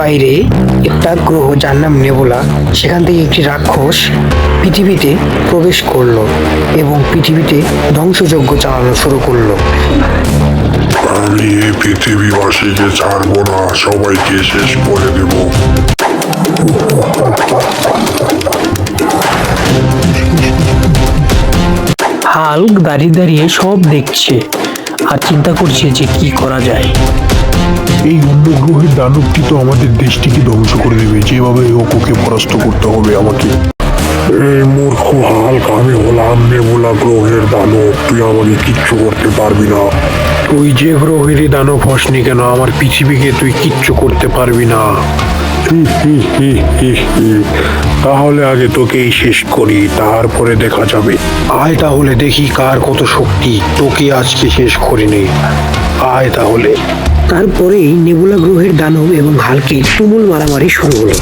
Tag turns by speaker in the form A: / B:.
A: বাইরে একটা গ্রহ যার নাম নেবুলা, সেখান থেকে একটি রাক্ষস পৃথিবীতে প্রবেশ করলো এবং পৃথিবীতে ধ্বংসযজ্ঞ চালানো শুরু করলো।
B: আমি এই পৃথিবীবাসীকে ছাড়বো না, সবাইকে শেষ করে দেব।
A: হাল্ক দাঁড়িয়ে দাঁড়িয়ে সব দেখছে আর চিন্তা করছে যে কি করা যায়।
B: এই অন্য গ্রহের দানবটি তো আমাদের দেশটিকে ধ্বংস করে দেবে, যেভাবে হোক ওকে পরাস্ত করতে হবে আমাকে। এই মূর্খ হাল্ক, আমি হলাম নেবুলা গ্রহের দানব, তুই আমাকে কিচ্ছু করতে পারবি না। তুই যে গ্রহেরই দানব হসনি কেন, আমার পৃথিবীকে তুই কিচ্ছু করতে পারবি না। তাহলে আগে তোকেই শেষ করি, তারপরে দেখা যাবে। আয় তাহলে দেখি কার কত শক্তি, তোকে আজকে শেষ করিনি। আয় তাহলে।
A: তারপরেই নেবুলা গ্রহের দানব এবং হাল্কের তুমুল মারামারি শুরু হলো।